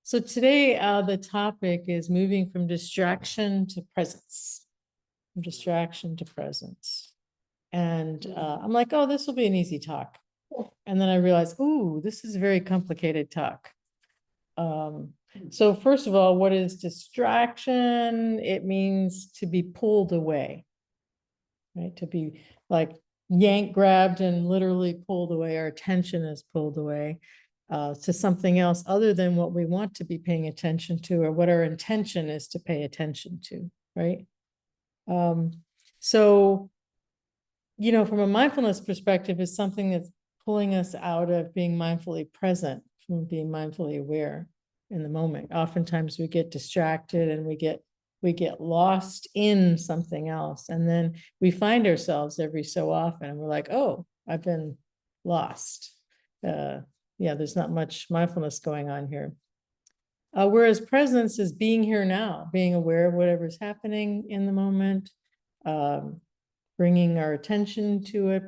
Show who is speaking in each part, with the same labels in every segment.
Speaker 1: So today, the topic is moving from distraction to presence, from distraction to presence. And I'm like, oh, this will be an easy talk. And then I realized, ooh, this is a very complicated talk. So first of all, what is distraction? It means to be pulled away, right? To be like yanked, grabbed, and literally pulled away. Our attention is pulled away to something else other than what we want to be paying attention to, or what our intention is to pay attention to, right? So, you know, from a mindfulness perspective, is something that's pulling us out of being mindfully present, from being mindfully aware in the moment. Oftentimes we get distracted and we get lost in something else, and then we find ourselves every so often and we're like, oh, I've been lost. Yeah, there's not much mindfulness going on here. Whereas presence is being here now, being aware of whatever's happening in the moment, bringing our attention to it,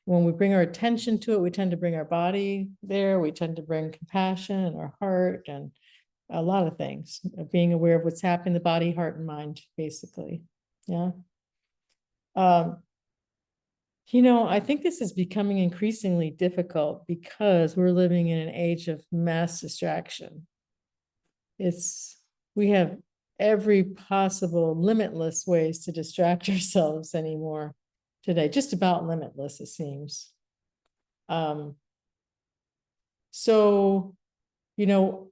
Speaker 1: when we bring our attention to it, we tend to bring our body there, we tend to bring compassion and our heart and a lot of things, being aware of what's happening, the body, heart, and mind, basically. Yeah. You know, I think this is becoming increasingly difficult because we're living in an age of mass distraction. We have every possible limitless ways to distract ourselves anymore today, just about limitless, it seems. So, you know,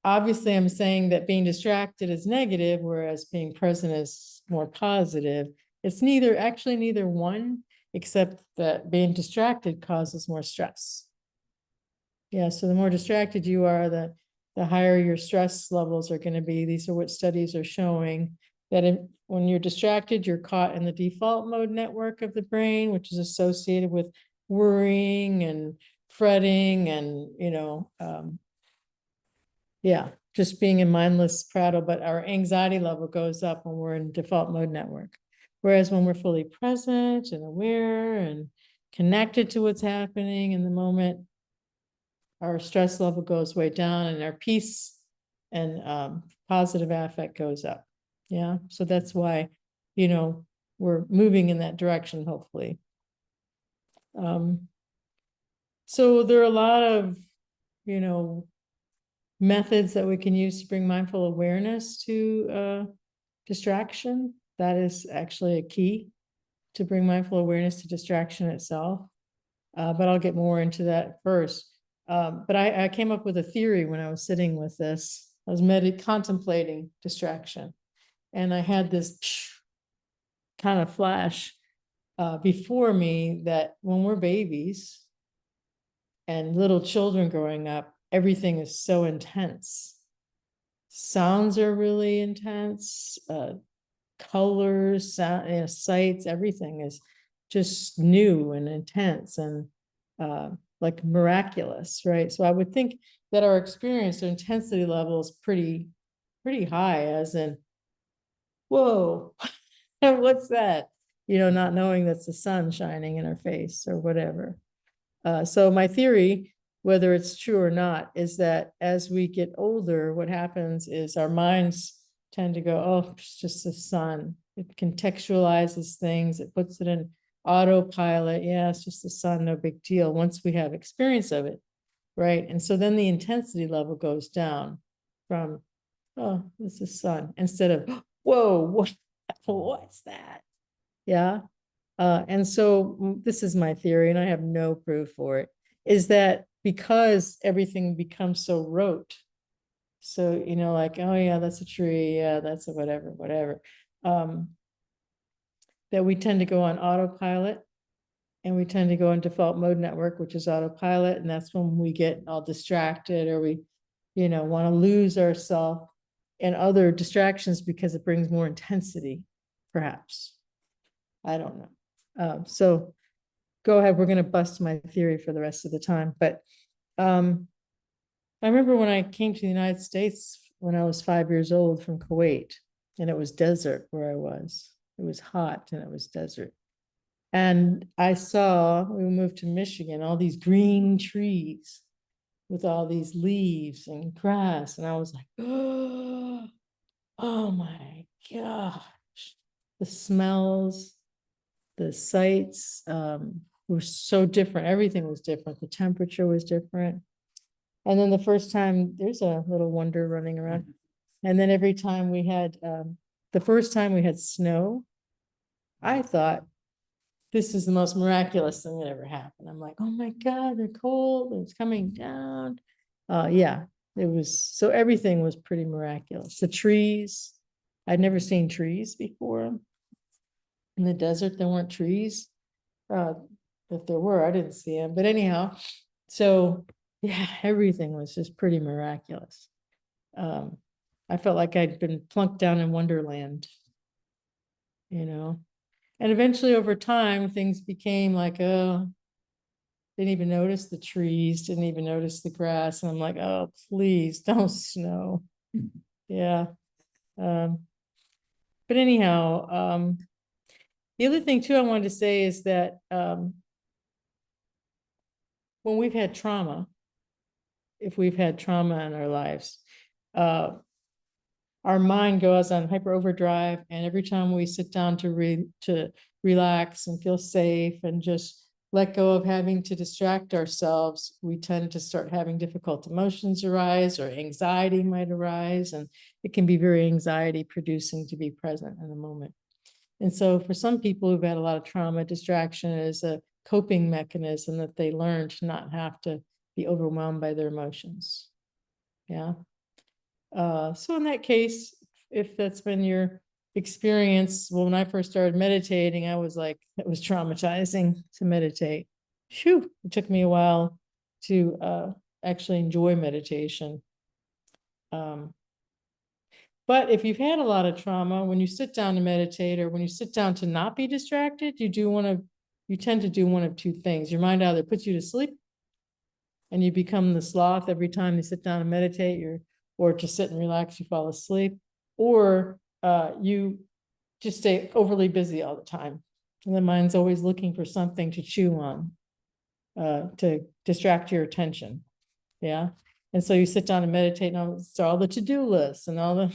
Speaker 1: obviously I'm saying that being distracted is negative, whereas being present is more positive. It's neither one, except that being distracted causes more stress. Yeah, so the more distracted you are, the higher your stress levels are going to be. These are what studies are showing, that when you're distracted, you're caught in the default mode network of the brain, which is associated with worrying and fretting and, yeah, just being in mindless prattle. But our anxiety level goes up when we're in default mode network. Whereas when we're fully present and aware and connected to what's happening in the moment, our stress level goes way down and our peace and positive affect goes up. Yeah. So that's why, we're moving in that direction, hopefully. So there are a lot of, methods that we can use to bring mindful awareness to distraction. That is actually a key to bring mindful awareness to distraction itself. But I'll get more into that first. But I came up with a theory when I was sitting with this. I was contemplating distraction. And I had this kind of flash before me that when we're babies and little children growing up, everything is so intense. Sounds are really intense, colors, sound, sights, everything is just new and intense and like miraculous, right? So I would think that our experience, our intensity level is pretty high, as in, whoa, what's that? Not knowing that's the sun shining in our face or whatever. So my theory, whether it's true or not, is that as we get older, what happens is our minds tend to go, oh, it's just the sun. It contextualizes things. It puts it in autopilot. Yeah, it's just the sun, no big deal, once we have experience of it, right? And so then the intensity level goes down from, oh, this is sun, instead of, whoa, what's that? Yeah. And so this is my theory, and I have no proof for it, is that because everything becomes so rote, so, like, oh yeah, that's a tree, yeah, that's a whatever, that we tend to go on autopilot, and we tend to go in default mode network, which is autopilot, and that's when we get all distracted, or we, want to lose ourselves in other distractions because it brings more intensity, perhaps. I don't know. So go ahead, we're going to bust my theory for the rest of the time. But I remember when I came to the United States when I was 5 years old from Kuwait, and it was desert where I was. It was hot and it was desert. And we moved to Michigan, all these green trees with all these leaves and grass. And I was like, oh my gosh. The smells, the sights were so different. Everything was different. The temperature was different. And then the first time, there's a little wonder running around. And then every time the first time we had snow, I thought, this is the most miraculous thing that ever happened. I'm like, oh my God, they're cold, it's coming down. Yeah, so everything was pretty miraculous. The trees, I'd never seen trees before. In the desert, there weren't trees. If there were, I didn't see them. But anyhow, so yeah, everything was just pretty miraculous. I felt like I'd been plunked down in Wonderland, you know. And eventually over time, things became like, oh, didn't even notice the trees, didn't even notice the grass. And I'm like, oh, please don't snow. Yeah. But anyhow, the other thing too I wanted to say is that when we've had trauma, if we've had trauma in our lives, our mind goes on hyper overdrive, and every time we sit down to relax and feel safe and just let go of having to distract ourselves, we tend to start having difficult emotions arise, or anxiety might arise, and it can be very anxiety producing to be present in the moment. And so for some people who've had a lot of trauma, distraction is a coping mechanism that they learn to not have to be overwhelmed by their emotions. Yeah. So in that case, if that's been your experience, well, when I first started meditating, I was like, it was traumatizing to meditate. Phew, it took me a while to actually enjoy meditation. But if you've had a lot of trauma, when you sit down to meditate, or when you sit down to not be distracted, you tend to do one of two things. Your mind either puts you to sleep, and you become the sloth every time you sit down and meditate, or to sit and relax, you fall asleep, or you just stay overly busy all the time. And the mind's always looking for something to chew on, to distract your attention. Yeah. And so you sit down and meditate on all the to-do lists and all the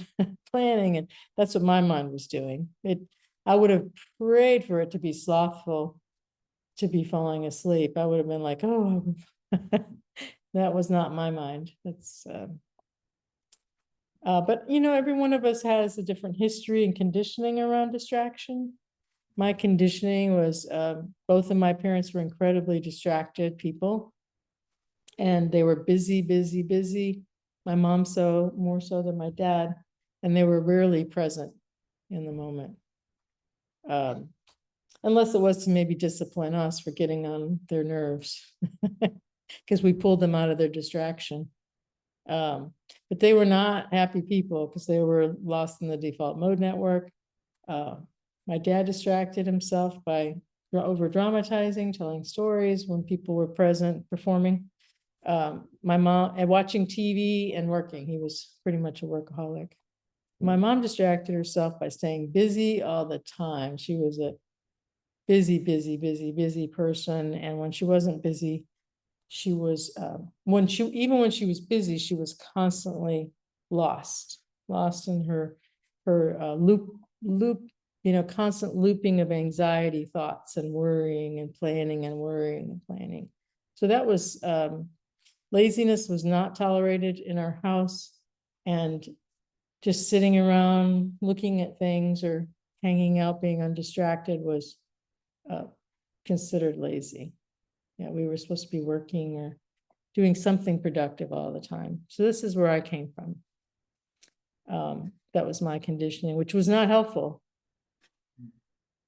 Speaker 1: planning, and that's what my mind was doing. I would have prayed for it to be slothful, to be falling asleep. I would have been like, oh, that was not my mind. But every one of us has a different history and conditioning around distraction. My conditioning was both of my parents were incredibly distracted people, and they were busy, busy, busy. My mom more so than my dad, and they were rarely present in the moment. Unless it was to maybe discipline us for getting on their nerves, because we pulled them out of their distraction. But they were not happy people, because they were lost in the default mode network. My dad distracted himself by over dramatizing, telling stories when people were present, performing. My mom, and watching TV and working. He was pretty much a workaholic. My mom distracted herself by staying busy all the time. She was a busy, busy, busy, busy person. And when she wasn't busy, she was, even when she was busy, she was constantly lost in her constant looping of anxiety thoughts, and worrying and planning and worrying and planning. So that was, laziness was not tolerated in our house, and just sitting around looking at things or hanging out, being undistracted, was considered lazy. Yeah, we were supposed to be working or doing something productive all the time. So this is where I came from. That was my conditioning, which was not helpful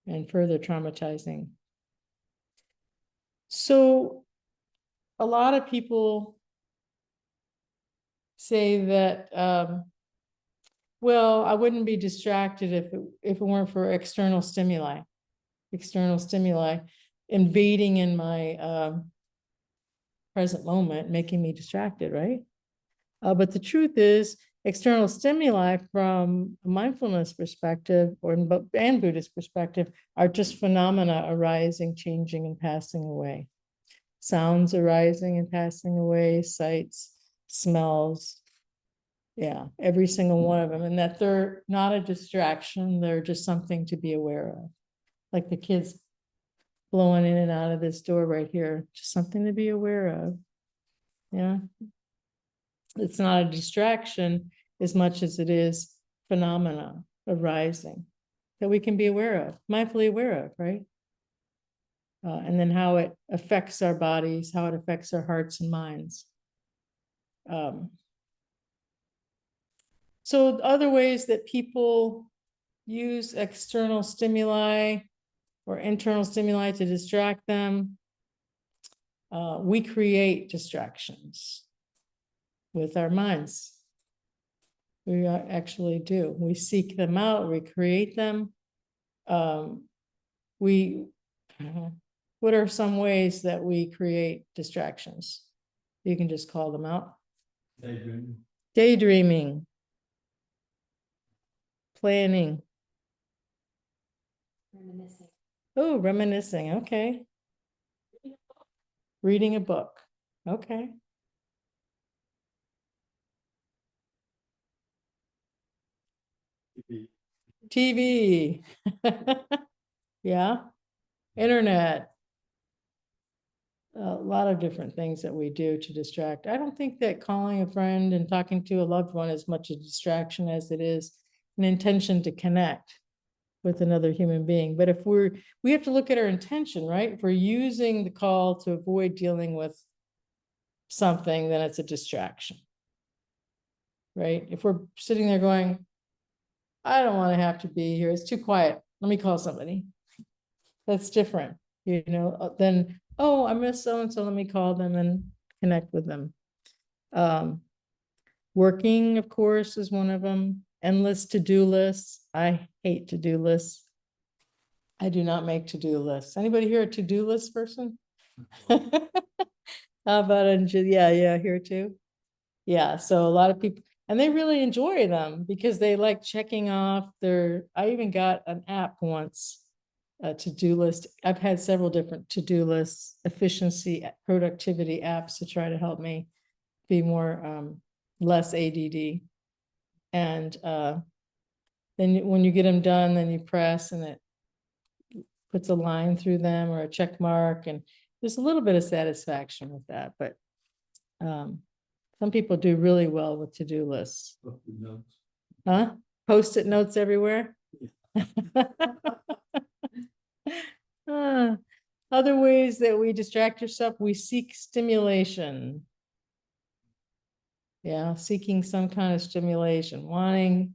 Speaker 1: and further traumatizing. So a lot of people say that, well, I wouldn't be distracted if it weren't for external stimuli invading in my present moment, making me distracted, right? But the truth is, external stimuli from a mindfulness perspective and Buddhist perspective are just phenomena arising, changing, and passing away. Sounds arising and passing away, sights, smells. Yeah, every single one of them. And that they're not a distraction, they're just something to be aware of. Like the kids blowing in and out of this door right here, just something to be aware of. Yeah. It's not a distraction as much as it is phenomena arising that we can be aware of, mindfully aware of, right? And then how it affects our bodies, how it affects our hearts and minds. So other ways that people use external stimuli or internal stimuli to distract them, we create distractions with our minds. We actually do. We seek them out, we create them. What are some ways that we create distractions? You can just call them out.
Speaker 2: Daydreaming.
Speaker 1: Daydreaming. Planning.
Speaker 3: Reminiscing.
Speaker 1: Oh, reminiscing. Okay. Reading a book. Okay. TV. Yeah. Internet. A lot of different things that we do to distract. I don't think that calling a friend and talking to a loved one is much a distraction as it is an intention to connect with another human being. But if we have to look at our intention, right? If we're using the call to avoid dealing with something, then it's a distraction, right? If we're sitting there going, I don't want to have to be here, it's too quiet, let me call somebody. That's different, then, oh, I miss so-and-so, let me call them and connect with them. Working, of course, is one of them. Endless to-do lists. I hate to-do lists. I do not make to-do lists. Anybody here a to-do list person? How about yeah, here too. Yeah, so a lot of people, and they really enjoy them because they like checking off I even got an app once, a to-do list. I've had several different to-do lists, efficiency, productivity apps to try to help me be more, less ADD. And then when you get them done, then you press and it puts a line through them or a check mark, and there's a little bit of satisfaction with that. But some people do really well with to-do lists. Huh? Post-it notes everywhere. Other ways that we distract yourself, we seek stimulation. Yeah, seeking some kind of stimulation, wanting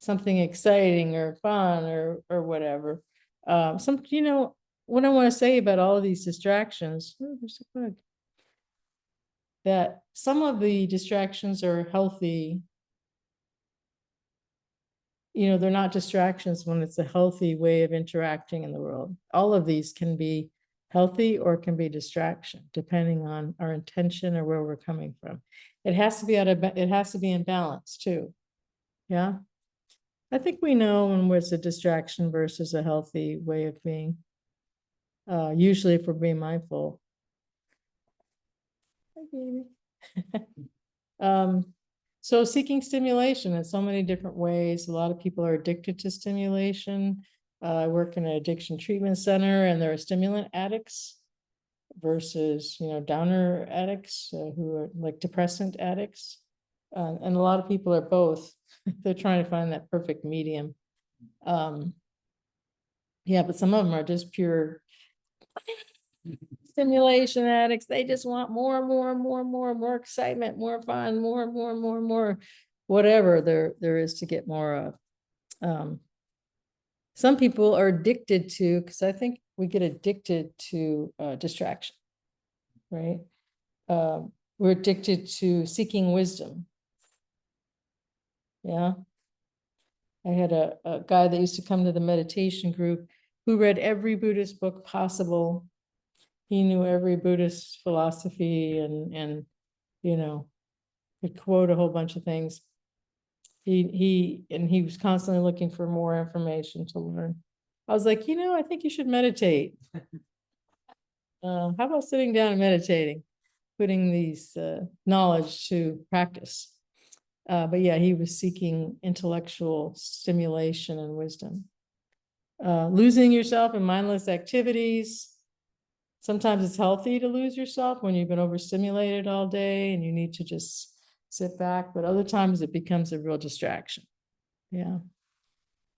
Speaker 1: something exciting or fun or whatever. What I want to say about all of these distractions, there's a bug, that some of the distractions are healthy. They're not distractions when it's a healthy way of interacting in the world. All of these can be healthy or can be distraction, depending on our intention or where we're coming from. It has to be in balance too. Yeah. I think we know when it's a distraction versus a healthy way of being. Usually if we're being mindful. Hi, baby. So seeking stimulation in so many different ways. A lot of people are addicted to stimulation. I work in an addiction treatment center, and there are stimulant addicts versus, downer addicts who are like depressant addicts. And a lot of people are both. They're trying to find that perfect medium. Yeah, but some of them are just pure stimulation addicts. They just want more excitement, more fun, more, whatever there is to get more of. Some people are addicted to, because I think we get addicted to distraction, right? We're addicted to seeking wisdom. Yeah. I had a guy that used to come to the meditation group who read every Buddhist book possible. He knew every Buddhist philosophy and could quote a whole bunch of things. He was constantly looking for more information to learn. I was like, I think you should meditate. How about sitting down and meditating, putting these knowledge to practice? But yeah, he was seeking intellectual stimulation and wisdom. Losing yourself in mindless activities. Sometimes it's healthy to lose yourself when you've been overstimulated all day and you need to just sit back, but other times it becomes a real distraction. Yeah.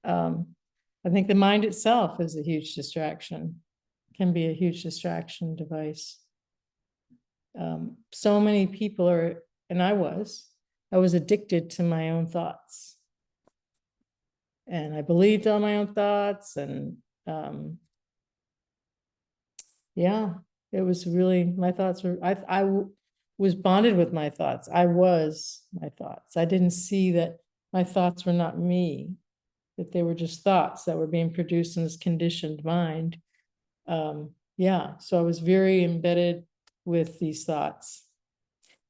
Speaker 1: I think the mind itself is a huge distraction, can be a huge distraction device. So many people are, and I was addicted to my own thoughts. And I believed all my own thoughts, and yeah, it was really, my thoughts were, I was bonded with my thoughts. I was my thoughts. I didn't see that my thoughts were not me, that they were just thoughts that were being produced in this conditioned mind. Yeah, so I was very embedded with these thoughts.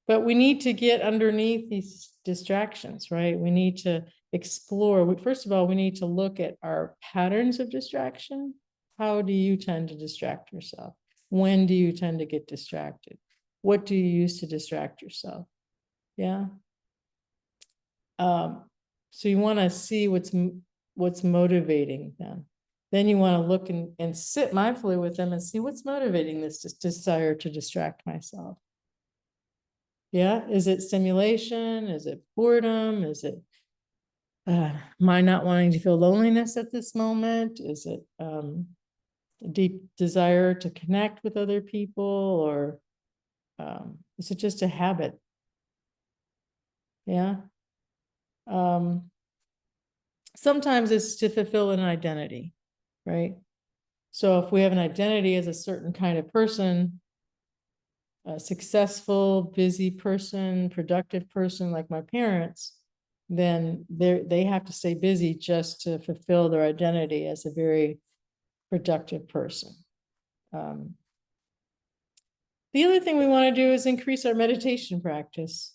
Speaker 1: But we need to get underneath these distractions, right? We need to explore. First of all, we need to look at our patterns of distraction. How do you tend to distract yourself? When do you tend to get distracted? What do you use to distract yourself? Yeah. So you want to see what's motivating them. Then you want to look and sit mindfully with them and see what's motivating this desire to distract myself. Yeah, is it stimulation? Is it boredom? Is it my not wanting to feel loneliness at this moment? Is it a deep desire to connect with other people, or is it just a habit? Yeah. Sometimes it's to fulfill an identity, right? So if we have an identity as a certain kind of person, a successful, busy person, productive person like my parents, then they have to stay busy just to fulfill their identity as a very productive person. The other thing we want to do is increase our meditation practice.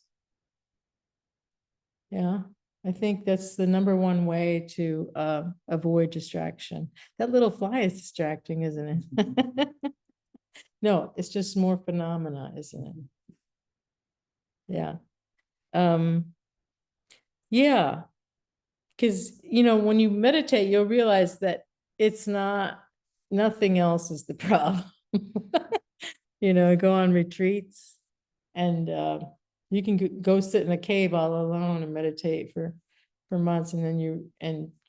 Speaker 1: Yeah, I think that's the number one way to avoid distraction. That little fly is distracting, isn't it? No, it's just more phenomena, isn't it? Yeah. Yeah. Because, when you meditate, you'll realize that it's not, nothing else is the problem. Go on retreats, and you can go sit in a cave all alone and meditate for months, and then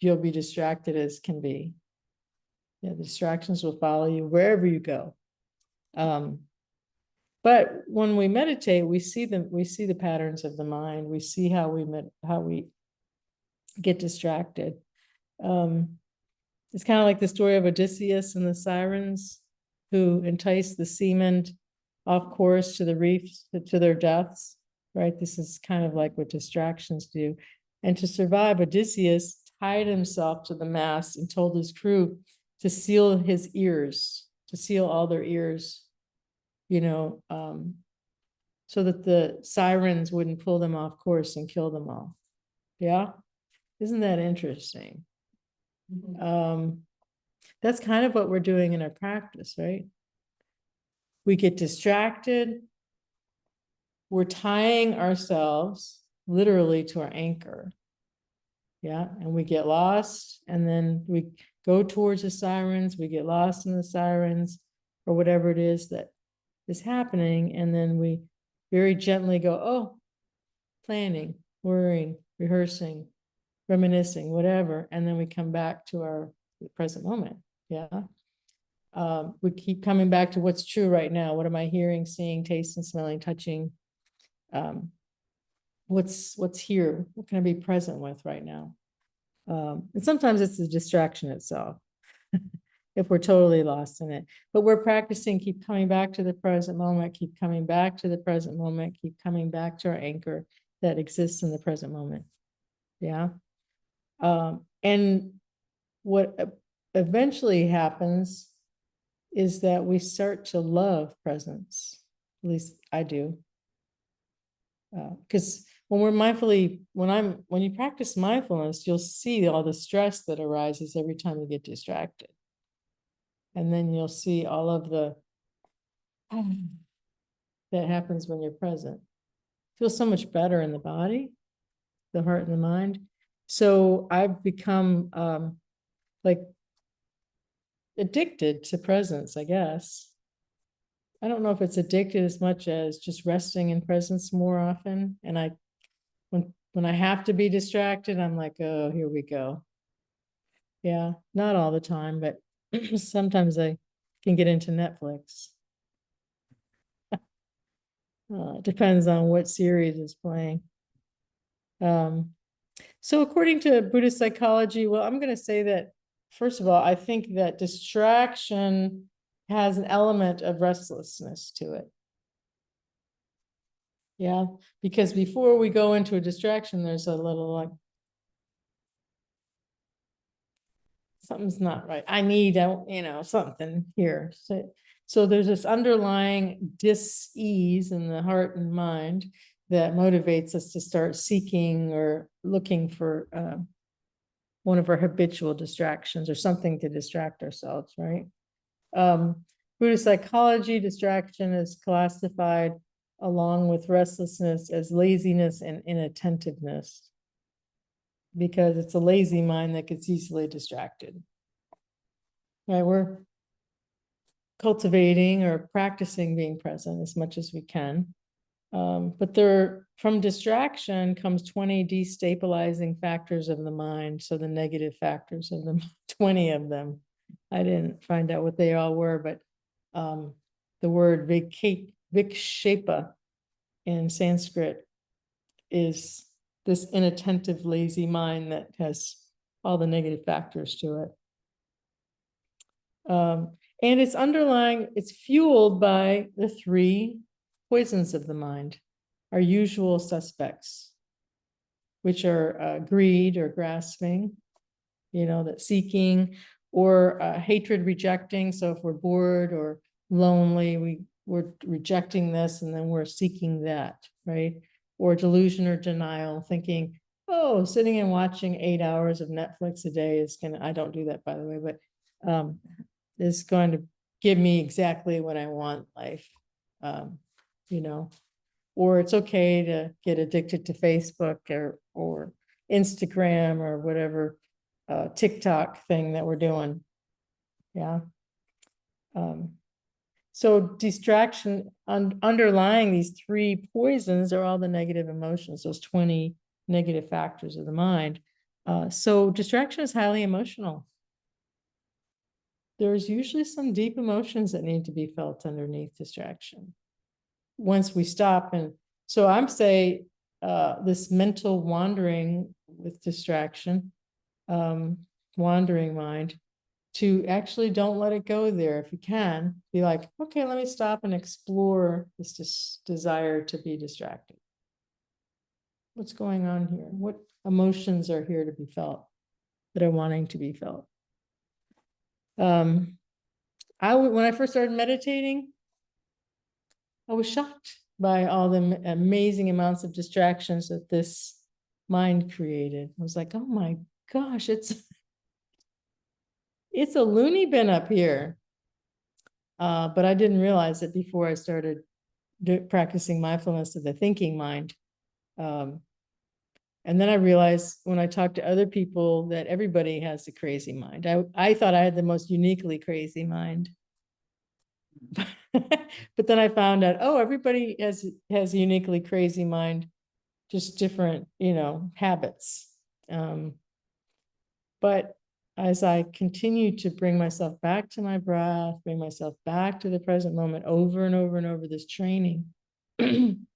Speaker 1: you'll be distracted as can be. Yeah, the distractions will follow you wherever you go. But when we meditate, we see the patterns of the mind. We see how we get distracted. It's kind of like the story of Odysseus and the sirens who enticed the seamen off course to the reefs to their deaths, right? This is kind of like what distractions do. And to survive, Odysseus tied himself to the mast and told his crew to seal his ears, to seal all their ears, so that the sirens wouldn't pull them off course and kill them all. Yeah? Isn't that interesting? That's kind of what we're doing in our practice, right? We get distracted. We're tying ourselves literally to our anchor. Yeah, and we get lost, and then we go towards the sirens, we get lost in the sirens, or whatever it is that is happening, and then we very gently go, oh, planning, worrying, rehearsing, reminiscing, whatever, and then we come back to our present moment. Yeah. We keep coming back to what's true right now. What am I hearing, seeing, tasting, smelling, touching? What's here? What can I be present with right now? And sometimes it's the distraction itself if we're totally lost in it. But we're practicing, keep coming back to the present moment, keep coming back to the present moment, keep coming back to our anchor that exists in the present moment. Yeah. And what eventually happens is that we start to love presence. At least I do. Because when when you practice mindfulness, you'll see all the stress that arises every time you get distracted. And then you'll see all of the that happens when you're present. Feels so much better in the body, the heart and the mind. So I've become like addicted to presence, I guess. I don't know if it's addicted as much as just resting in presence more often. And when I have to be distracted, I'm like, oh, here we go. Yeah, not all the time, but sometimes I can get into Netflix. Depends on what series is playing. So according to Buddhist psychology, well, I'm going to say that, first of all, I think that distraction has an element of restlessness to it. Yeah, because before we go into a distraction, there's a little like, something's not right. I need, something here. So there's this underlying dis-ease in the heart and mind that motivates us to start seeking or looking for one of our habitual distractions or something to distract ourselves, right? Buddhist psychology, distraction is classified along with restlessness as laziness and inattentiveness, because it's a lazy mind that gets easily distracted. Right, we're cultivating or practicing being present as much as we can. But from distraction comes 20 destabilizing factors of the mind. So the negative factors of them, 20 of them. I didn't find out what they all were, but the word vikshepa in Sanskrit is this inattentive, lazy mind that has all the negative factors to it. And it's fueled by the 3 poisons of the mind, our usual suspects, which are greed or grasping, that seeking, or hatred, rejecting. So if we're bored or lonely, we're rejecting this and then we're seeking that, right? Or delusion or denial, thinking, oh, sitting and watching 8 hours of Netflix a day is I don't do that, by the way, but is going to give me exactly what I want in life, or it's okay to get addicted to Facebook or Instagram or whatever TikTok thing that we're doing. Yeah. So distraction, underlying these 3 poisons are all the negative emotions, those 20 negative factors of the mind. So distraction is highly emotional. There's usually some deep emotions that need to be felt underneath distraction. Once we stop, and so I'm saying this mental wandering with distraction, wandering mind, to actually don't let it go there. If you can, be like, okay, let me stop and explore this desire to be distracted. What's going on here? What emotions are here to be felt, that are wanting to be felt? When I first started meditating, I was shocked by all the amazing amounts of distractions that this mind created. I was like, oh my gosh, it's a loony bin up here. But I didn't realize it before I started practicing mindfulness of the thinking mind. And then I realized when I talked to other people that everybody has a crazy mind. I thought I had the most uniquely crazy mind. But then I found out, oh, everybody has a uniquely crazy mind, just different, habits. But as I continue to bring myself back to my breath, bring myself back to the present moment over and over and over this training, and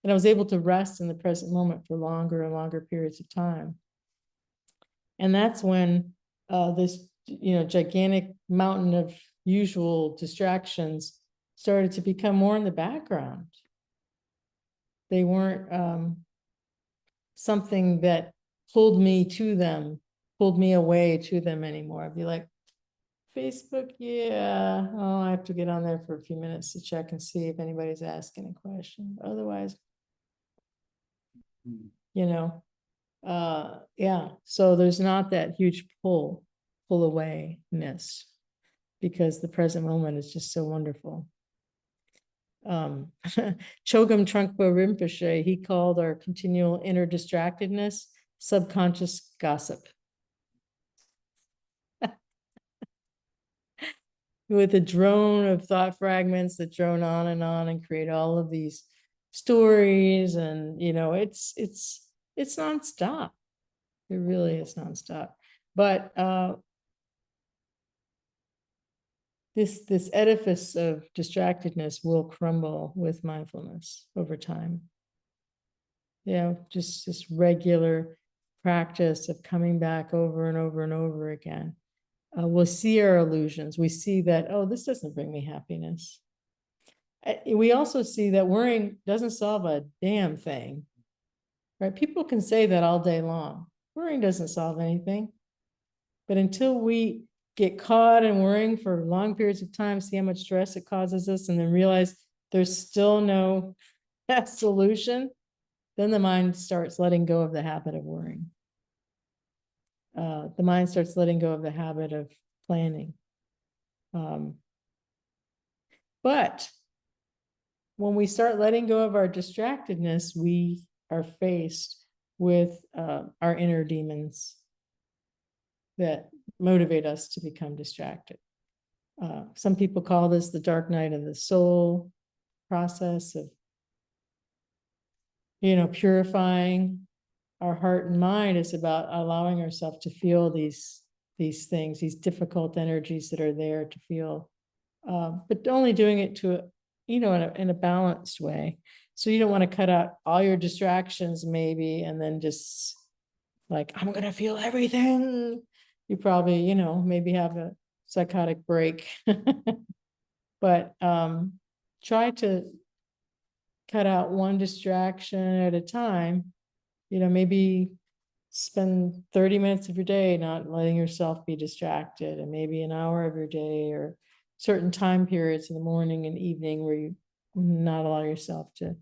Speaker 1: I was able to rest in the present moment for longer and longer periods of time. And that's when this, gigantic mountain of usual distractions started to become more in the background. They weren't something that pulled me away to them anymore. I'd be like, Facebook, yeah, oh, I have to get on there for a few minutes to check and see if anybody's asking a question. Otherwise, you know? Yeah, so there's not that huge pull awayness because the present moment is just so wonderful. Chogyam Trungpa Rinpoche, he called our continual inner distractedness subconscious gossip. With a drone of thought fragments that drone on and create all of these stories, and it's nonstop. It really is nonstop. But this edifice of distractedness will crumble with mindfulness over time. Just this regular practice of coming back over and over and over again. We'll see our illusions. We see that, oh, this doesn't bring me happiness. We also see that worrying doesn't solve a damn thing, right? People can say that all day long. Worrying doesn't solve anything. But until we get caught in worrying for long periods of time, see how much stress it causes us, and then realize there's still no solution, then the mind starts letting go of the habit of worrying. The mind starts letting go of the habit of planning. But when we start letting go of our distractedness, we are faced with our inner demons that motivate us to become distracted. Some people call this the dark night of the soul process of, purifying our heart and mind. Is about allowing ourselves to feel these things, these difficult energies that are there to feel, but only doing it to, in a balanced way. So you don't want to cut out all your distractions maybe, and then just like, I'm going to feel everything. You probably, maybe have a psychotic break. But try to cut out one distraction at a time. Maybe spend 30 minutes of your day not letting yourself be distracted, and maybe an hour of your day or certain time periods in the morning and evening where you not allow yourself to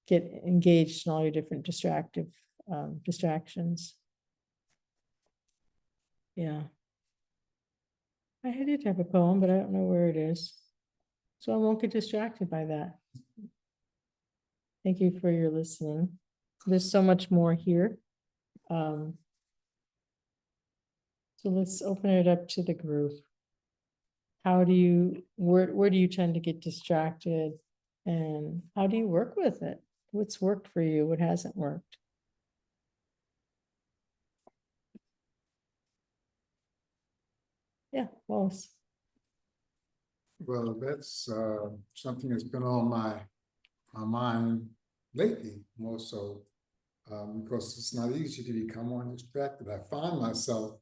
Speaker 1: get engaged in all your different distractions. Yeah. I did have a poem, but I don't know where it is. So I won't get distracted by that. Thank you for your listening. There's so much more here. So let's open it up to the group. Where do you tend to get distracted, and how do you work with it? What's worked for you? What hasn't worked? Yeah, Wallace.
Speaker 2: Well, that's something that's been on my mind lately, more so, because it's not easy to become undistracted. I find myself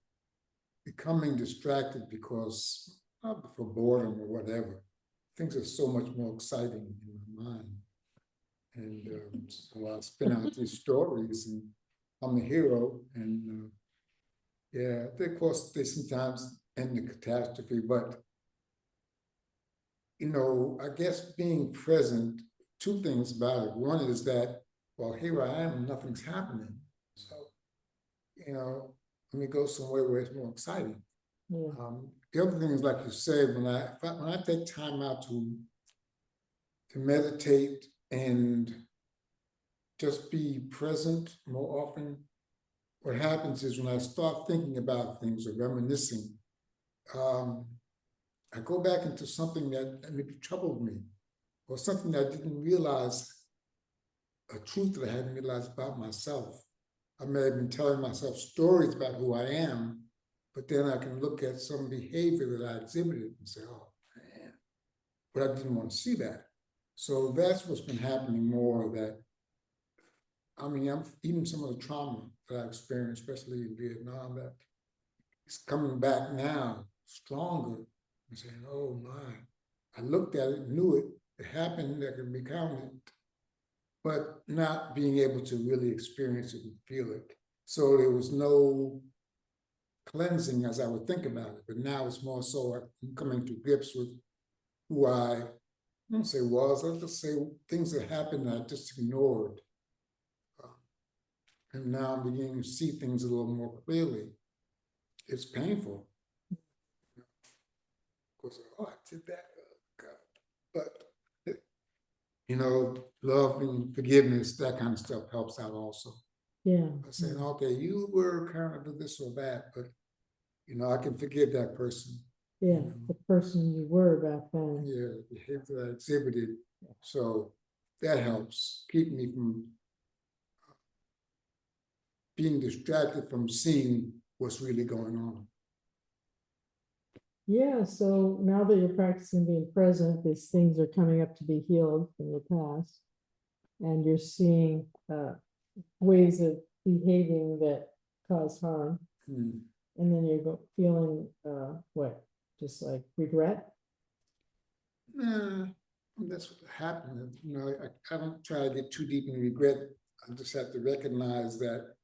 Speaker 2: becoming distracted because for boredom or whatever. Things are so much more exciting in my mind. And so I spin out these stories, and I'm the hero. And yeah, of course, they sometimes end in catastrophe, but I guess being present, two things about it. One is that, well, here I am and nothing's happening. So, let me go somewhere where it's more exciting.
Speaker 1: Yeah.
Speaker 2: The other thing is, like you said, when I take time out to meditate and just be present more often, what happens is when I start thinking about things or reminiscing, I go back into something that maybe troubled me, or something that I didn't realize, a truth that I hadn't realized about myself. I may have been telling myself stories about who I am, but then I can look at some behavior that I exhibited and say, oh, man, but I didn't want to see that. So that's what's been happening more, that, even some of the trauma that I experienced, especially in Vietnam, that is coming back now stronger and saying, oh my, I looked at it, knew it, it happened, that can be counted, but not being able to really experience it and feel it. So there was no cleansing as I would think about it, but now it's more so I'm coming to grips with who I don't say was, I'll just say things that happened that I just ignored. And now I'm beginning to see things a little more clearly. It's painful. Of course, oh, I did that, oh, God. But, you know, love and forgiveness, that kind of stuff helps out also.
Speaker 1: Yeah.
Speaker 2: By saying, okay, you were kind of this or that, but, you know, I can forgive that person.
Speaker 1: Yeah, the person you were back then.
Speaker 2: Yeah, the behavior that I exhibited. So that helps keep me from being distracted from seeing what's really going on.
Speaker 1: Yeah, so now that you're practicing being present, these things are coming up to be healed from your past. And you're seeing ways of behaving that cause harm.
Speaker 2: Hmm.
Speaker 1: And then you're feeling what? Just like regret?
Speaker 2: Nah, that's what happened. You know, I don't try to get too deep in regret. I just have to recognize that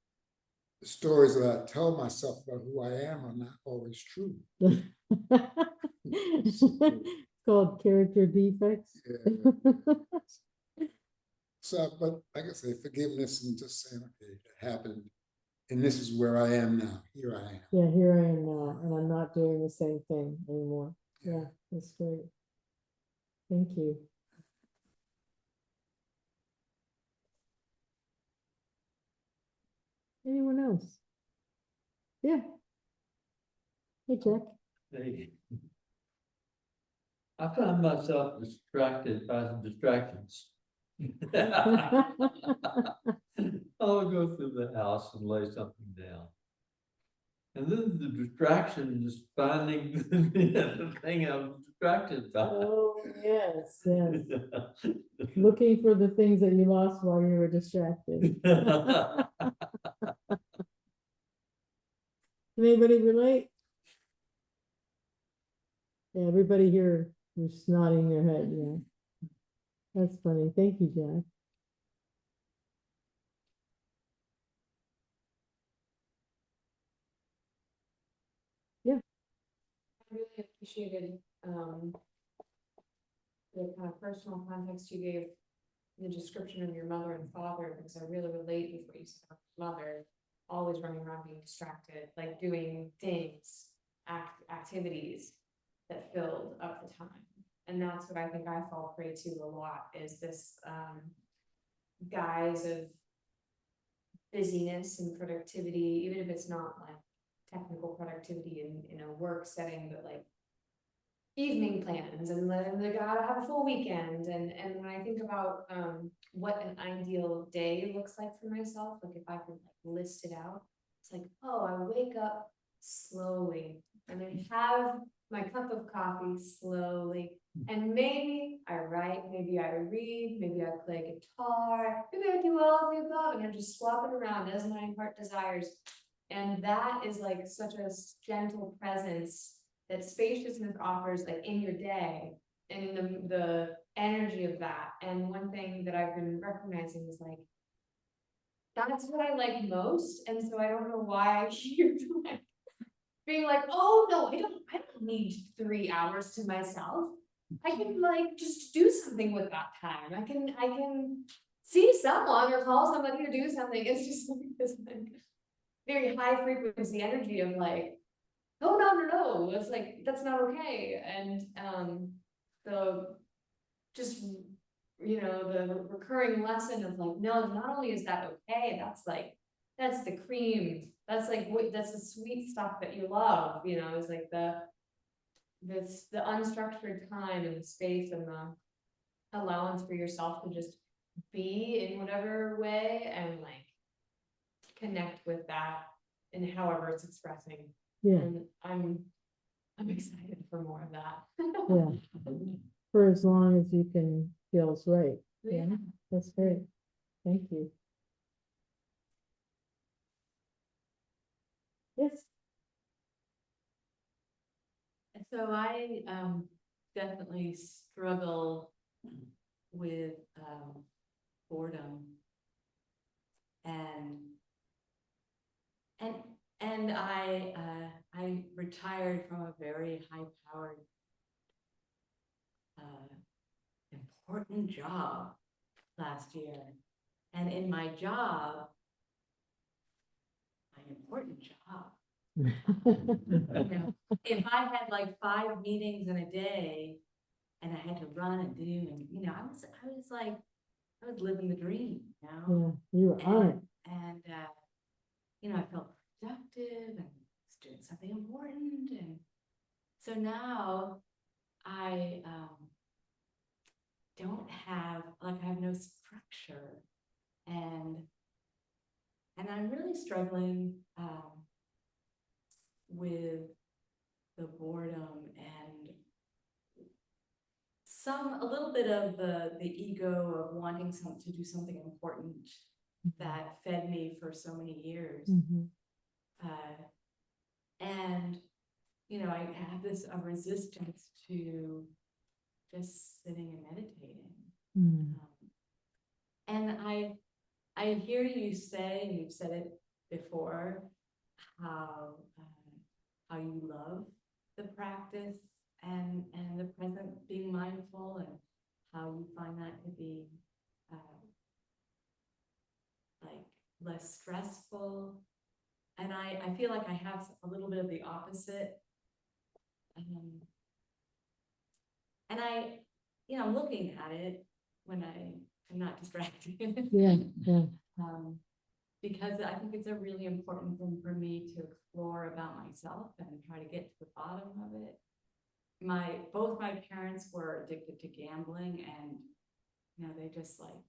Speaker 2: the stories that I tell myself about who I am are not always true.
Speaker 1: It's called character defects.
Speaker 2: Yeah. So, but like I say, forgiveness and just saying, okay, it happened. And this is where I am now. Here I am.
Speaker 1: Yeah, here I am now, and I'm not doing the same thing anymore. Yeah, that's great. Thank you. Anyone else? Yeah. Hey, Jack.
Speaker 3: Hey. I find myself distracted by some distractions. I'll go through the house and lay something down. And then the distraction is finding the thing I'm distracted by.
Speaker 1: Oh, yes, yes. Looking for the things that you lost while you were distracted. Can anybody relate? Yeah, everybody here was nodding their head, yeah. That's funny. Thank you, Jack.
Speaker 4: I really appreciated the kind of personal context you gave in the description of your mother and father, because I really relate with what you said about your mother, always running around being distracted, like doing things, activities that filled up the time. And that's what I think I fall prey to a lot, is this guise of busyness and productivity, even if it's not like technical productivity in a work setting, but like evening plans and letting the gotta have a full weekend. And when I think about what an ideal day looks like for myself, like if I could like list it out, it's like, oh, I wake up slowly and I have my cup of coffee slowly, and maybe I write, maybe I read, maybe I play guitar, maybe I do all of the above, and I'm just swapping around as my heart desires. And that is like such a gentle presence that spaciousness offers, like in your day, and the energy of that. And one thing that I've been recognizing is like, that's what I like most. And so I don't know why I keep like being like, oh no, I don't need 3 hours to myself. I can like just do something with that time. I can see someone or call somebody or do something. It's just like this like very high frequency energy of like, oh no, it's like, that's not okay. And the just, you know, the recurring lesson of like, no, not only is that okay, that's like, that's the cream, that's like what, that's the sweet stuff that you love, you know, is like the unstructured time and the space and the allowance for yourself to just be in whatever way and like connect with that in however it's expressing.
Speaker 1: Yeah,
Speaker 4: And I'm excited for more of that.
Speaker 1: yeah. For as long as you can feels right. Yeah,
Speaker 4: Yeah.
Speaker 1: that's great. Thank you. Yes.
Speaker 5: So I definitely struggle with boredom and I retired from a very high-powered important job last year, and in my job important job. You know, if I had like 5 meetings in a day and I had to run and do, and, you know, I was like, I was living the dream, you know?
Speaker 1: Yeah, you were on it.
Speaker 5: And, you know, I felt productive and was doing something important. And so now I don't have, like, I have no structure. And I'm really struggling with the boredom and a little bit of the ego of wanting to do something important that fed me for so many years.
Speaker 1: Mhm.
Speaker 5: And, you know, I have a resistance to just sitting and meditating.
Speaker 1: Mm.
Speaker 5: And I hear you say, and you've said it before, how you love the practice and the present, being mindful, and how you find that to be like less stressful. And I feel like I have a little bit of the opposite. And you know, I'm looking at it when I'm not distracted.
Speaker 1: Yeah, yeah.
Speaker 5: Because I think it's a really important thing for me to explore about myself and try to get to the bottom of it. Both my parents were addicted to gambling, and, you know, they just like,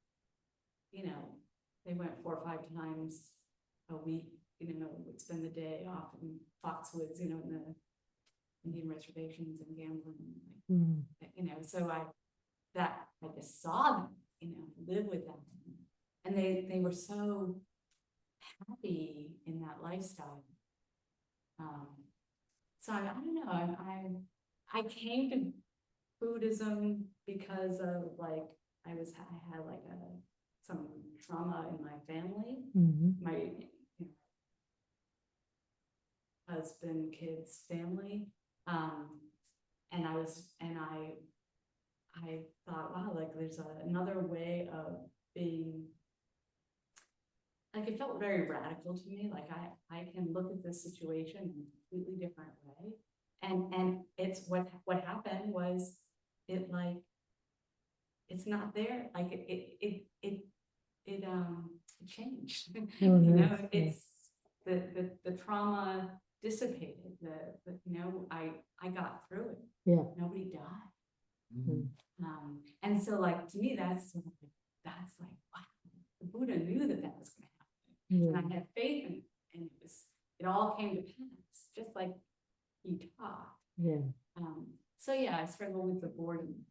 Speaker 5: you know, they went 4 or 5 times a week, you know, would spend the day off in Foxwoods, you know, in the Indian reservations and gambling,
Speaker 1: Mm.
Speaker 5: you know, so I just saw them, you know, live with them. And they were so happy in that lifestyle. So I don't know, I came to Buddhism because of like, I had like some trauma in my family,
Speaker 1: Mhm.
Speaker 5: my, you know, husband, kids, family. And I thought, wow, like there's another way of being, like, it felt very radical to me. Like I can look at this situation in a completely different way. And it's what happened was it's not there. Like it changed.
Speaker 1: Oh,
Speaker 5: You know,
Speaker 1: nice, yeah.
Speaker 5: it's the trauma dissipated. You know, I got through it.
Speaker 1: Yeah.
Speaker 5: Nobody died.
Speaker 2: Mhm.
Speaker 5: And so, like, to me, that's like, wow, the Buddha knew that was going to happen.
Speaker 1: Yeah.
Speaker 5: And I had faith in it, and it all came to pass, just like he taught.
Speaker 1: Yeah.
Speaker 5: So yeah, I struggle with the boredom.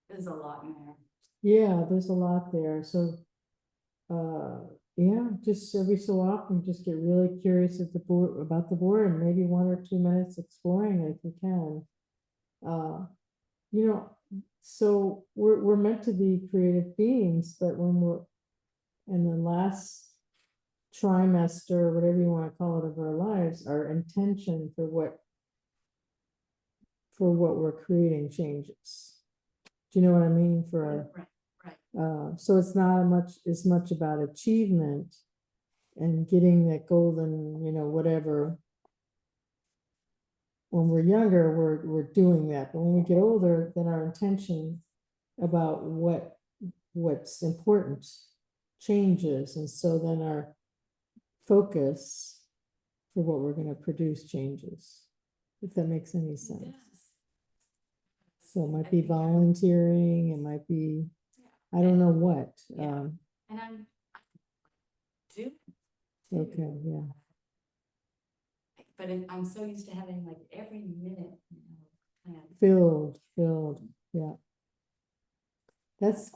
Speaker 5: There's a lot in there.
Speaker 1: Yeah, there's a lot there. So, yeah, just every so often, just get really curious at about the board, and maybe 1 or 2 minutes exploring it if you can. You know, so we're meant to be creative beings, but when we're in the last trimester, whatever you want to call it, of our lives, our intention for what we're creating changes. Do you know what I mean? For our
Speaker 5: Right.
Speaker 1: so it's not as much about achievement and getting that golden, you know, whatever. When we're younger, we're doing that, but when we get older, then our intention about what's important changes, and so then our focus for what we're going to produce changes. If that makes any
Speaker 5: It
Speaker 1: sense.
Speaker 5: does.
Speaker 1: So it might
Speaker 5: I
Speaker 1: be
Speaker 5: think you're-
Speaker 1: volunteering, it might be, I don't know what.
Speaker 5: Yeah. And I do.
Speaker 1: Okay, yeah.
Speaker 5: But I'm so used to having like every minute, you know, kind of.
Speaker 1: Filled, yeah. That's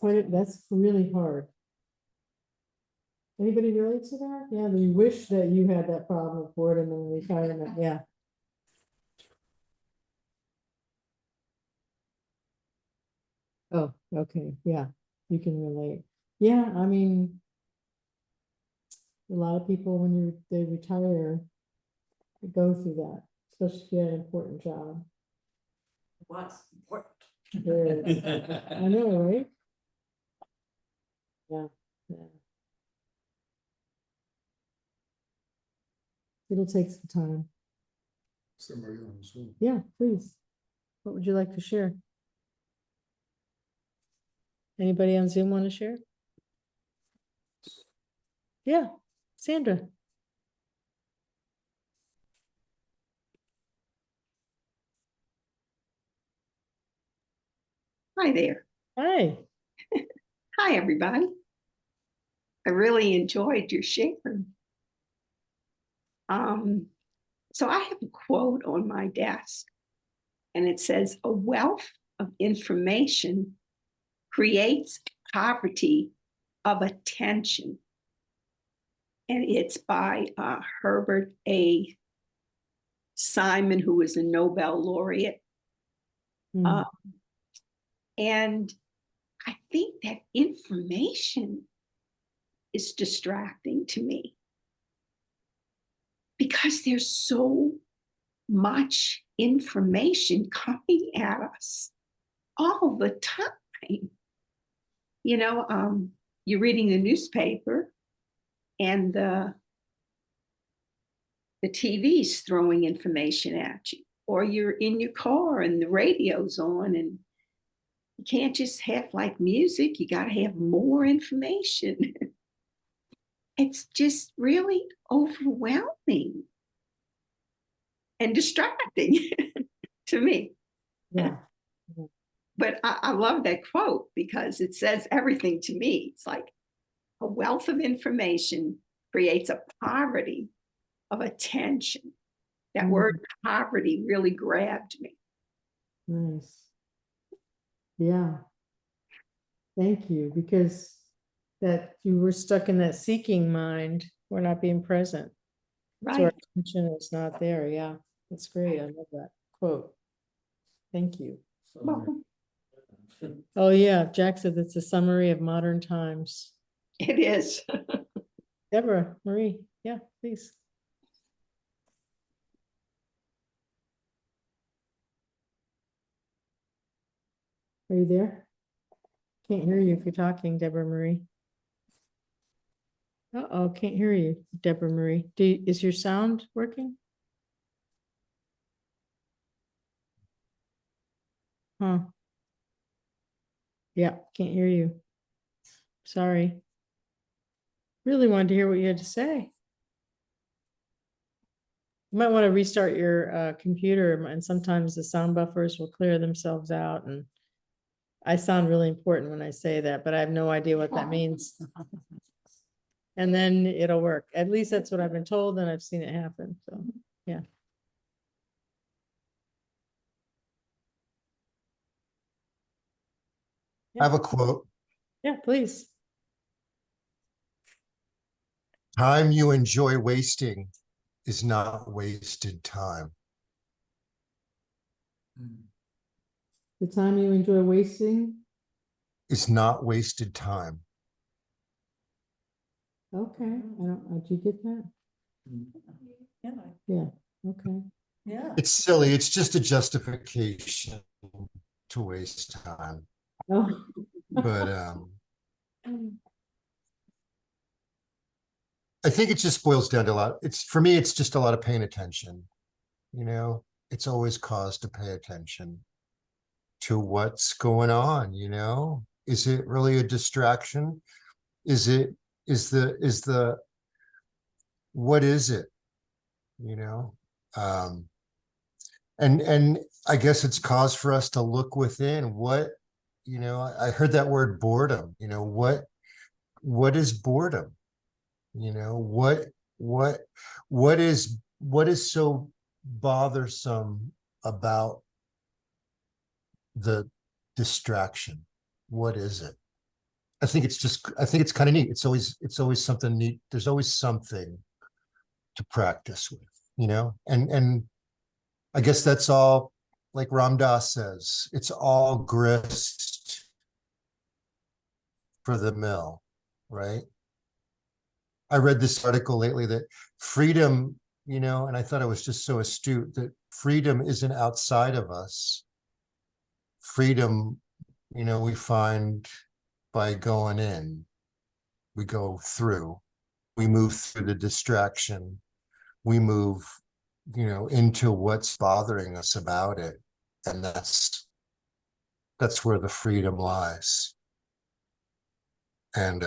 Speaker 1: really hard. Anybody relate to that? Yeah, you wish that you had that problem of boredom in retirement, yeah. Oh, okay, yeah, you can relate. Yeah, I mean, a lot of people, when they retire, they go through that, especially if you had an important job.
Speaker 5: What's important?
Speaker 1: Yeah. I know, right? Yeah, yeah. It'll take some time.
Speaker 2: Somebody on Zoom.
Speaker 1: Yeah, please. What would you like to share? Anybody on Zoom want to share? Yeah, Sandra.
Speaker 6: Hi there.
Speaker 1: Hi.
Speaker 6: Hi, everybody. I really enjoyed your share. So I have a quote on my desk, and it says, "A wealth of information creates poverty of attention." And it's by Herbert A. Simon, who is a Nobel laureate.
Speaker 1: Hmm.
Speaker 6: And I think that information is distracting to me because there's so much information coming at us all the time. You know, you're reading the newspaper and the TV's throwing information at you, or you're in your car and the radio's on, and you can't just have like music, you got to have more information. It's just really overwhelming and distracting to me.
Speaker 1: Yeah.
Speaker 6: But I love that quote because it says everything to me. It's like a wealth of information creates a poverty of attention. That word poverty really grabbed me.
Speaker 1: Nice. Yeah. Thank you, because that you were stuck in that seeking mind. We're not being present. So our
Speaker 6: Right.
Speaker 1: attention is not there. Yeah, that's great. I love that quote. Thank you.
Speaker 6: Well,
Speaker 1: Oh, yeah, Jack said that's a summary of modern times.
Speaker 6: it is.
Speaker 1: Deborah, Marie, yeah, please. Are you there? Can't hear you if you're talking, Deborah Marie. Uh-oh, can't hear you, Deborah Marie. Is your sound working? Huh. Yeah, can't hear you. Sorry. Really wanted to hear what you had to say. You might want to restart your computer, and sometimes the sound buffers will clear themselves out, and I sound really important when I say that, but I have no idea what that means. And then it'll work. At least that's what I've been told, and I've seen it happen. So, yeah.
Speaker 7: I have a quote.
Speaker 1: Yeah, please.
Speaker 7: Time you enjoy wasting is not wasted time.
Speaker 1: The time you enjoy wasting.
Speaker 7: It's not wasted time.
Speaker 1: Okay, I don't, did you get that?
Speaker 3: Yeah.
Speaker 1: Yeah, okay.
Speaker 3: Yeah.
Speaker 7: It's silly. It's just a justification to waste time.
Speaker 1: Oh.
Speaker 7: But I think it just boils down to a lot. It's for me, it's just a lot of paying attention. You know, it's always cause to pay attention to what's going on, you know? Is it really a distraction? Is the what is it? You know? And I guess it's cause for us to look within. What, you know, I heard that word boredom. You know, what is boredom? You know, what is so bothersome about the distraction? What is it? I think it's kind of neat. It's always something neat. There's always something to practice with, you know, and I guess that's all, like Ram Dass says, it's all grist for the mill, right? I read this article lately that freedom, you know, and I thought it was just so astute that freedom isn't outside of us. Freedom, you know, we find by going in, we go through, we move through the distraction we move, you know, into what's bothering us about it. And that's where the freedom lies. And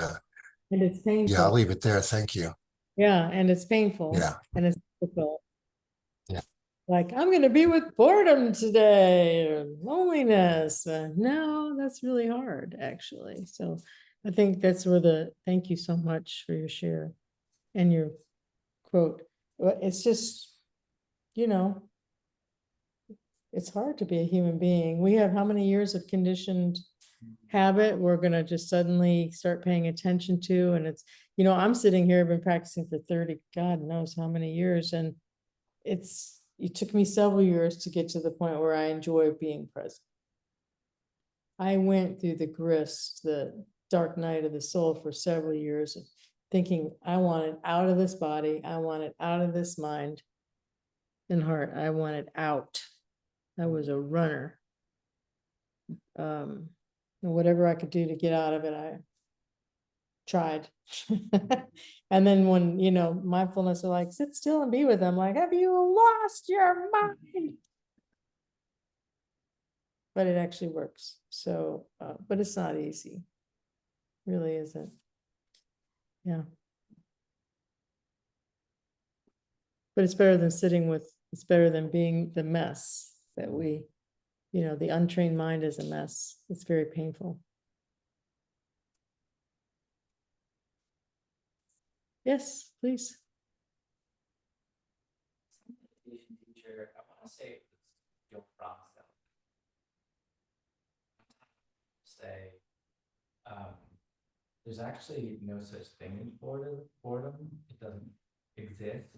Speaker 1: And it's
Speaker 7: yeah, I'll
Speaker 1: painful.
Speaker 7: leave it there. Thank you.
Speaker 1: Yeah, and it's painful.
Speaker 7: Yeah.
Speaker 1: And it's difficult.
Speaker 7: Yeah.
Speaker 1: Like, I'm gonna be with boredom today, or loneliness. No, that's really hard, actually. So I think that's where thank you so much for your share and your quote. Well, it's just, you know, it's hard to be a human being. We have how many years of conditioned habit we're gonna just suddenly start paying attention to, and it's, you know, I'm sitting here, I've been practicing for 30, God knows how many years, and it took me several years to get to the point where I enjoy being present. I went through the grist, the dark night of the soul for several years of thinking I want it out of this body, I want it out of this mind and heart, I want it out. I was a runner. And whatever I could do to get out of it, I tried. And then when, you know, mindfulness are like, sit still and be with them, like, have you lost your mind? But it actually works. So, but it's not easy. Really isn't. Yeah. But it's better than it's better than being the mess that we, you know, the untrained mind is a mess. It's very painful. Yes, please.
Speaker 8: Meditation teacher, I want to say it was Joe Fromsdale. Say, there's actually no such thing as boredom. It doesn't exist.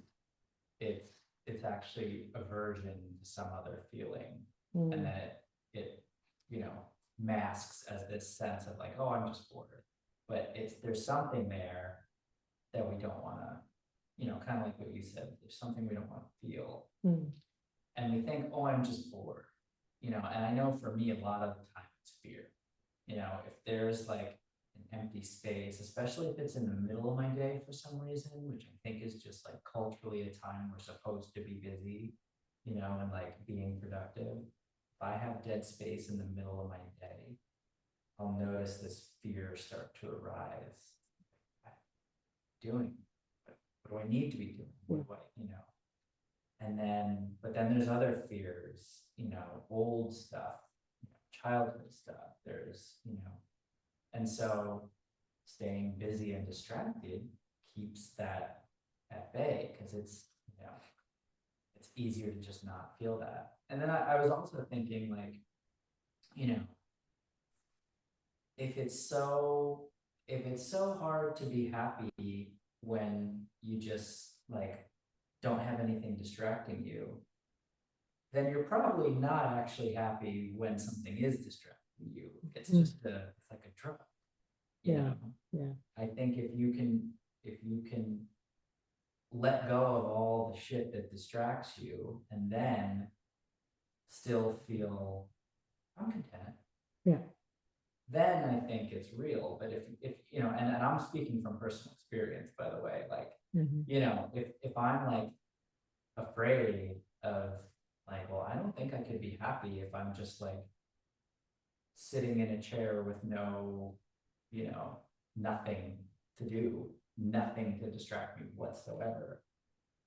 Speaker 8: It's actually aversion to some other feeling,
Speaker 1: Mm.
Speaker 8: and then it you know masks as this sense of like, oh, I'm just bored, but there's something there that we don't want to, you know, kind of like what you said, there's something we don't want to feel.
Speaker 1: Mm.
Speaker 8: And we think, oh, I'm just bored, you know, and I know for me, a lot of the time it's fear. You know, if there's like an empty space, especially if it's in the middle of my day for some reason, which I think is just like culturally a time we're supposed to be busy, you know, and like being productive. If I have dead space in the middle of my day, I'll notice this fear start to arise. Doing? What do I need to be doing? What do I, you know? And then, but then there's other fears, you know, old stuff, you know, childhood stuff. There's, you know, and so staying busy and distracted keeps that at bay because it's, you know, it's easier to just not feel that. And then I was also thinking, like, you know, if it's so hard to be happy when you just like don't have anything distracting you, then you're probably not actually happy when something is distracting you. It's just it's like a drug. You know?
Speaker 1: Yeah.
Speaker 8: I think if you can let go of all the shit that distracts you and then still feel I'm content.
Speaker 1: Yeah.
Speaker 8: Then I think it's real. But if you know, and I'm speaking from personal experience, by the way, like, you know, if I'm like afraid of like, well, I don't think I could be happy if I'm just like sitting in a chair with no, you know, nothing to do, nothing to distract me whatsoever,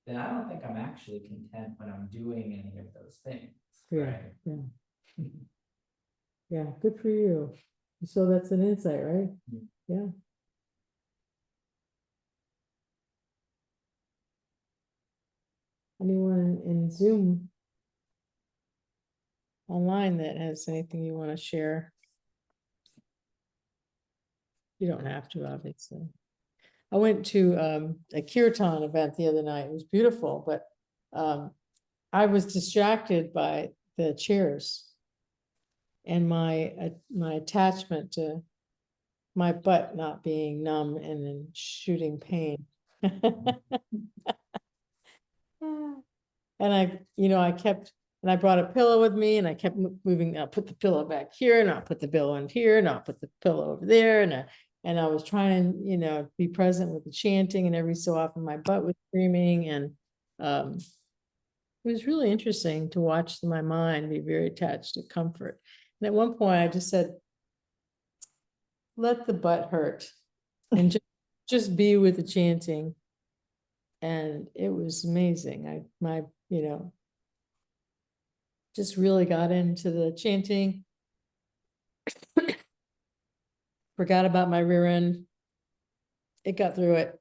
Speaker 8: then I don't think I'm actually content when I'm doing any of those things.
Speaker 1: Yeah.
Speaker 8: Right?
Speaker 1: Yeah. Yeah. Good for you. So that's an insight, right? Yeah. Anyone in Zoom online that has anything you want to share? You don't have to, obviously. I went to a kirtan event the other night. It was beautiful, but I was distracted by the chairs and my attachment to my butt not being numb and in shooting pain. And I brought a pillow with me and I kept moving. I'll put the pillow back here and I'll put the pillow in here and I'll put the pillow over there. And I was trying to, you know, be present with the chanting, and every so often my butt was screaming, and it was really interesting to watch my mind be very attached to comfort. And at one point I just said, let the butt hurt and just be with the chanting. And it was amazing. Just really got into the chanting. Forgot about my rear end. It got through it.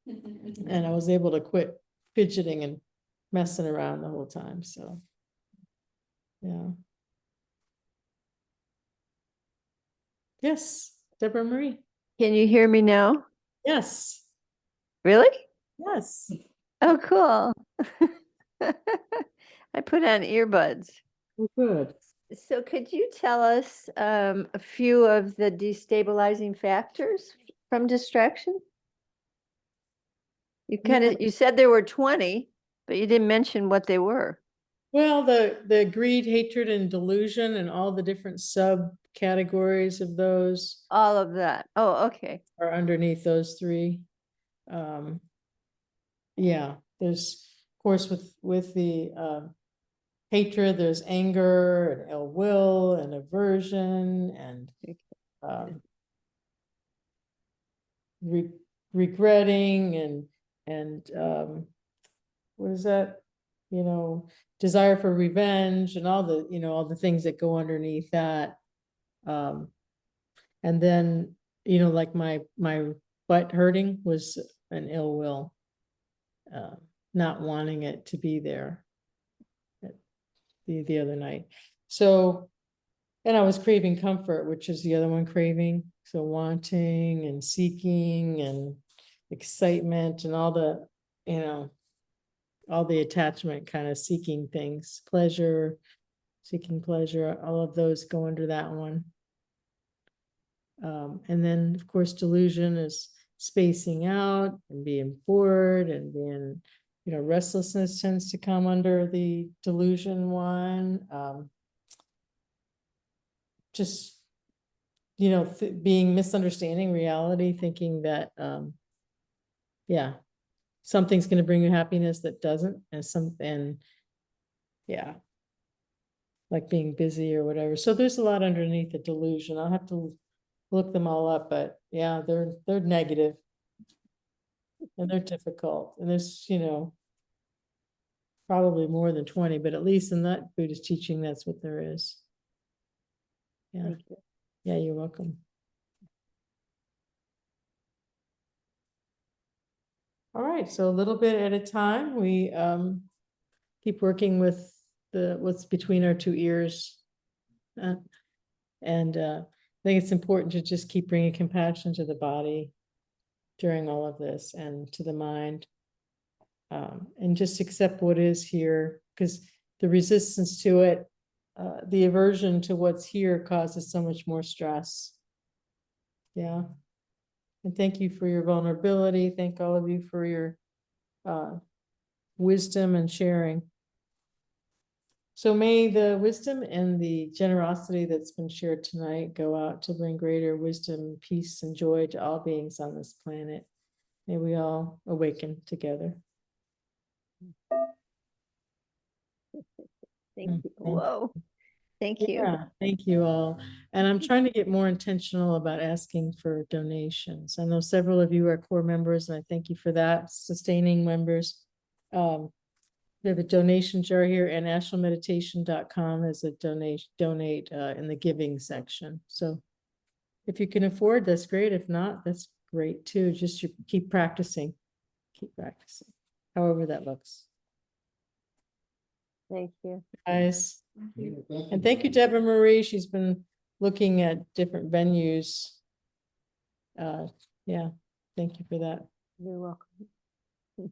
Speaker 1: And I was able to quit fidgeting and messing around the whole time, so. Yeah. Yes, Deborah Marie.
Speaker 9: Can you hear me now?
Speaker 1: Yes,
Speaker 9: Really?
Speaker 1: yes.
Speaker 9: Oh, cool. I put on earbuds.
Speaker 1: Oh, good.
Speaker 9: So could you tell us a few of the destabilizing factors from distraction? You said there were 20, but you didn't mention what they were.
Speaker 1: Well, the greed, hatred, and delusion, and all the different subcategories of those
Speaker 9: All of that. Oh, okay.
Speaker 1: are underneath those three. Yeah, there's, of course, with the hatred, there's anger and ill will and aversion and regretting and what is that? Desire for revenge and all the things that go underneath that. And then, like my butt hurting was an ill will, not wanting it to be there the other night. So, and I was craving comfort, which is the other one, craving. So wanting and seeking and excitement and all the, all the attachment kind of seeking things, seeking pleasure, all of those go under that one. And then, of course, delusion is spacing out and being bored and being, restlessness tends to come under the delusion one. Just, being misunderstanding reality, thinking that, something's going to bring you happiness that doesn't, and like being busy or whatever. So there's a lot underneath the delusion. I'll have to look them all up, but yeah, they're negative and they're difficult. And there's, probably more than 20, but at least in that Buddhist teaching, that's what there is. Yeah.
Speaker 9: Thank you.
Speaker 1: Yeah, you're welcome. All right, so a little bit at a time, we keep working with what's between our two ears. And I think it's important to just keep bringing compassion to the body during all of this and to the mind. And just accept what is here, because the resistance to it, the aversion to what's here causes so much more stress. Yeah. And thank you for your vulnerability. Thank all of you for your wisdom and sharing. So may the wisdom and the generosity that's been shared tonight go out to bring greater wisdom, peace, and joy to all beings on this planet. May we all awaken together.
Speaker 9: Thank you. Whoa. Thank you.
Speaker 1: Yeah, thank you all. And I'm trying to get more intentional about asking for donations. I know several of you are core members, and I thank you for that. Sustaining members. We have a donation jar here, and nationalmeditation.com is a donate in the giving section. So if you can afford, that's great. If not, that's great too. Just keep practicing. Keep practicing, however that looks.
Speaker 9: Thank you.
Speaker 1: Guys. And thank you, Deborah Marie. She's been looking at different venues. Yeah, thank you for that.
Speaker 9: You're welcome.